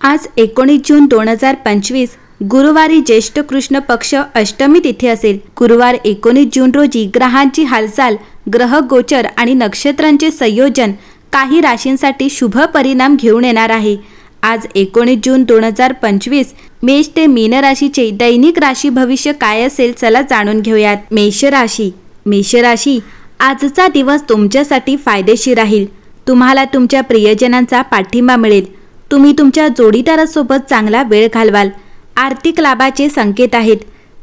आज 19 जून 2025 गुरुवारी ज्येष्ठ कृष्ण पक्ष अष्टमी तिथी असेल। गुरुवार 19 जून रोजी ग्रहांची हालचाल, ग्रह गोचर आणि नक्षत्रांचे संयोजन काही राशींसाठी शुभ परिणाम घेऊन येणार आहे। आज 19 जून 2025 मेष ते मीन राशीचे दैनिक राशी भविष्य काय असेल चला जाणून घेऊयात। मेष राशी आजचा दिवस तुमच्यासाठी फायदेशीर राहील। तुम्हाला तुमच्या प्रियजनांचा पाठिंबा मिळेल। तुम्ही तुमच्या जोडीदारासोबत चांगला वेळ घालवाल। आर्थिक लाभाचे संकेत आहेत।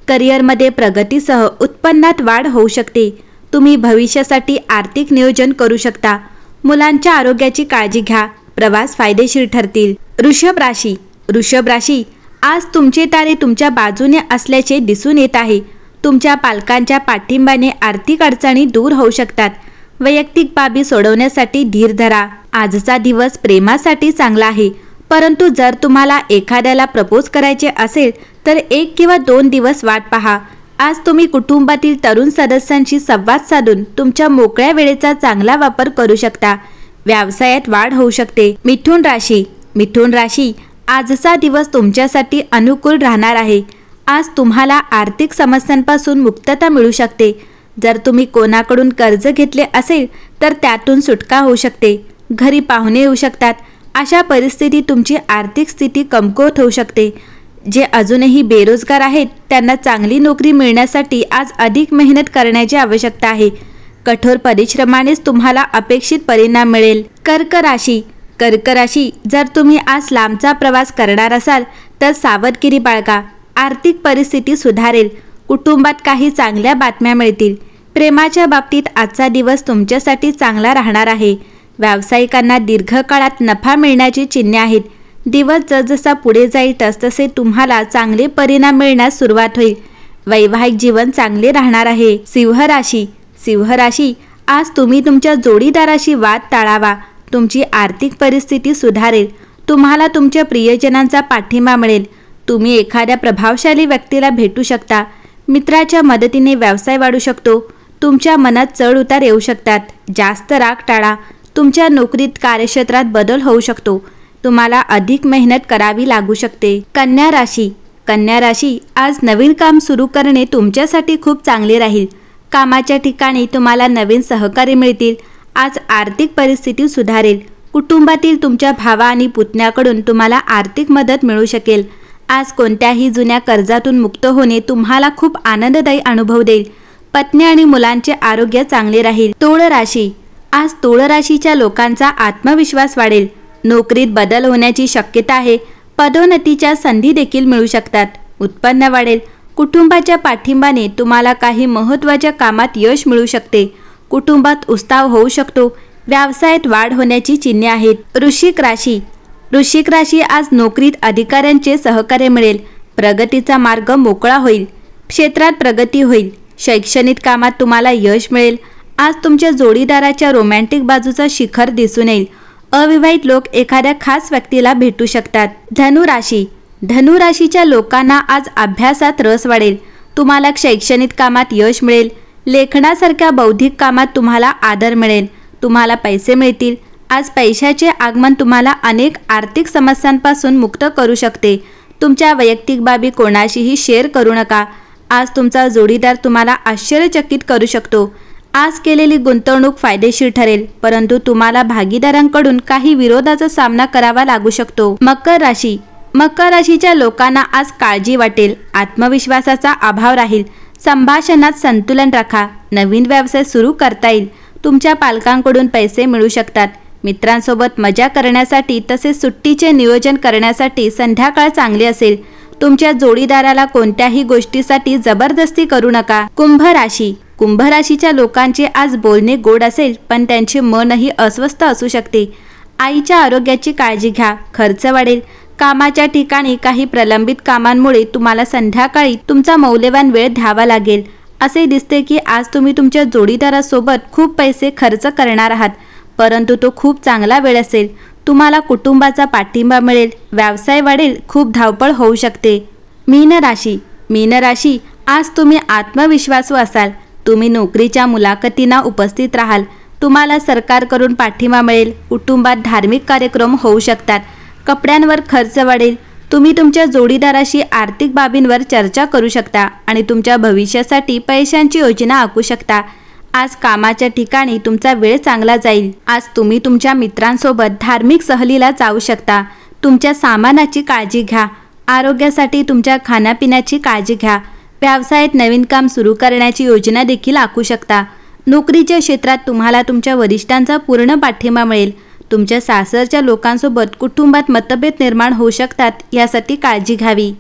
करिअरमध्ये प्रगतीसह उत्पन्नात वाढ होऊ शकते। तुम्ही भविष्यासाठी आर्थिक नियोजन करू शकता। मुलांच्या आरोग्याची काळजी घ्या। प्रवास फायदेशीर ठरतील। वृषभ राशी आज तुमचे तारे तुमच्या बाजूने असल्याचे दिसून येत आहे। तुमच्या पालकांच्या पाठिंब्याने आर्थिक अडचणी दूर होऊ शकतात। वैयक्तिक बाबी सोडवण्यासाठी धीर धरा। आजचा दिवस प्रेमासाठी चांगला आहे, परंतु जर तुम्हाला एखाद्याला प्रपोज करायचे असेल तर 1 किंवा 2 दिवस वाट पहा। आज तुम्ही कुटुंबातील तरुण सदस्यांशी संवाद साधून तुमच्या मोकळ्या वेळेचा चांगला वापर करू शकता। व्यवसायात वाढ होऊ शकते। मिथुन राशी आजचा दिवस तुमच्यासाठी अनुकूल राहणार आहे। आज तुम्हाला आर्थिक समस्यांपासून मुक्तता मिळू शकते। जर तुम्ही कोणाकडून कर्ज घेतले असेल तर त्यातून सुटका होऊ शकते। घरी पाहुणे येऊ शकतात। अशा परिस्थितीत तुमची आर्थिक स्थिती कमकुवत होऊ शकते। जे अजूनही बेरोजगार आहेत त्यांना चांगली नोकरी मिळण्यासाठी आज अधिक मेहनत करण्याची आवश्यकता आहे। कठोर परिश्रमानेच तुम्हाला अपेक्षित परिणाम मिळेल। कर्क राशी जर तुम्ही आज लांबचा प्रवास करणार असाल तर सावधगिरी बाळगा। आर्थिक परिस्थिती सुधारेल। कुटुंबात काही चांगल्या बातम्या मिळतील। प्रेमाच्या बाबतीत आजचा दिवस तुमच्यासाठी चांगला राहणार आहे। व्यावसायिकांना दीर्घकाळात नफा मिळण्याची चिन्हे आहेत। दिवस जसजसा पुढे जाईल तसतसे तुम्हाला चांगले परिणाम मिळण्यास सुरुवात होईल। वैवाहिक जीवन चांगले राहणार आहे। सिंह राशी आज तुम्ही तुमच्या जोडीदाराशी वाद टाळावा। तुमची आर्थिक परिस्थिती सुधारेल। तुम्हाला तुमच्या प्रियजनांचा पाठिंबा मिळेल। तुम्ही एखाद्या प्रभावशाली व्यक्तीला भेटू शकता। मित्राच्या मदतीने व्यवसाय वाढू शकतो। तुमच्या मनात चढ उतार येऊ शकतात। जास्त राग टाळा। तुमच्या नोकरीत कार्यक्षेत्रात बदल होऊ शकतो। तुम्हाला अधिक मेहनत करावी लागू शकते। कन्या राशी आज नवीन काम सुरू करणे तुमच्यासाठी खूप चांगले राहील। कामाच्या ठिकाणी तुम्हाला नवीन सहकारी मिळतील। आज आर्थिक परिस्थिती सुधारेल। कुटुंबातील तुमच्या भावा आणि पुतण्याकडून तुम्हाला आर्थिक मदत मिळू शकेल। आज कोणत्याही जुन्या कर्जातून मुक्त होणे तुम्हाला खूप आनंददायी अनुभव देईल। पत्नी आणि मुलांचे आरोग्य चांगले राहील। आज तुळ राशीच्या लोकांचा आत्मविश्वास वाढेल। नोकरीत बदल होण्याची शक्यता आहे। पदोन्नतीच्या संधी देखील मिळू शकतात। उत्पन्न वाढेल। कुटुंबाच्या पाठिंब्याने तुम्हाला काही महत्त्वाच्या कामात यश मिळू शकते। कुटुंबात उत्साह होऊ शकतो। व्यवसायात वाढ होण्याची चिन्हे आहेत। वृश्चिक राशी आज नोकरीत अधिकाऱ्यांचे सहकार्य मिळेल। प्रगतीचा मार्ग मोकळा होईल। क्षेत्रात प्रगती होईल। शैक्षणिक कामात तुम्हाला यश मिळेल। आज तुमच्या जोडीदाराच्या रोमॅन्टिक बाजूचा शिखर दिसून येईल। अविवाहित लोक एखाद्या खास व्यक्तीला भेटू शकतात। धनु राशीच्या लोकांना आज अभ्यासात रस वाढेल। तुम्हाला शैक्षणिक कामात यश मिळेल। लेखनासारख्या बौद्धिक कामात तुम्हाला आदर मिळेल। तुम्हाला पैसे मिळतील। आज पैशाचे आगमन तुम्हाला अनेक आर्थिक समस्यांपासून मुक्त करू शकते। तुमच्या वैयक्तिक बाबी कोणाशीही शेअर करू नका। आज तुमचा जोडीदार तुम्हाला आश्चर्यचकित करू शकतो। आज केलेली गुंतवणूक फायदेशीर ठरेल, परंतु तुम्हाला भागीदारांकडून काही विरोधाचा सामना करावा लागू शकतो। मकर राशीच्या लोकांना आज काळजी वाटेल। आत्मविश्वासाचा अभाव राहील। संभाषणात संतुलन राखा। नवीन व्यवसाय सुरू करता येईल। तुमच्या पालकांकडून पैसे मिळू शकतात। मित्रांसोबत मजा करण्यासाठी तसेच सुट्टीचे नियोजन करण्यासाठी संध्याकाळ चांगली असेल। तुमच्या जोडीदाराला कोणत्याही गोष्टीसाठी जबरदस्ती करू नका। कुंभ राशीच्या लोकांचे आज बोलणे गोड असेल, पण त्यांचे मनही अस्वस्थ असू शकते। आईच्या आरोग्याची काळजी घ्या। खर्च वाढेल। कामाच्या ठिकाणी काही प्रलंबित कामांमुळे तुम्हाला संध्याकाळी तुमचा मौल्यवान वेळ द्यावा लागेल। असे दिसते की आज तुम्ही तुमच्या जोडीदारासोबत खूप पैसे खर्च करणार आहात, परंतु तो खूप चांगला वेळ असेल। तुम्हाला कुटुंबाचा पाठिंबा मिळेल। व्यवसाय वाढेल। खूप धावपळ होऊ शकते। मीन राशी आज तुम्ही आत्मविश्वासू असाल। तुम्ही नोकरीच्या मुलाखतींना उपस्थित राहाल। तुम्हाला सरकारकडून पाठिंबा मिळेल। कुटुंबात धार्मिक कार्यक्रम होऊ शकतात। कपड्यांवर खर्च वाढेल। तुम्ही तुमच्या जोडीदाराशी आर्थिक बाबींवर चर्चा करू शकता आणि तुमच्या भविष्यासाठी पैशांची योजना आखू शकता। आज कामाच्या ठिकाणी तुमचा वेळ चांगला जाईल। आज तुम्ही तुमच्या मित्रांसोबत धार्मिक सहलीला जाऊ शकता। तुमच्या सामानाची काळजी घ्या। आरोग्यासाठी तुमच्या खाण्यापिण्याची काळजी घ्या। व्यवसायात नवीन काम सुरू करण्याची योजना देखील आखू शकता। नोकरीच्या क्षेत्रात तुम्हाला तुमच्या वरिष्ठांचा पूर्ण पाठिंबा मिळेल। तुमच्या सासरच्या लोकांसोबत कुटुंबात मतभेद निर्माण होऊ शकतात, यासाठी काळजी घ्यावी।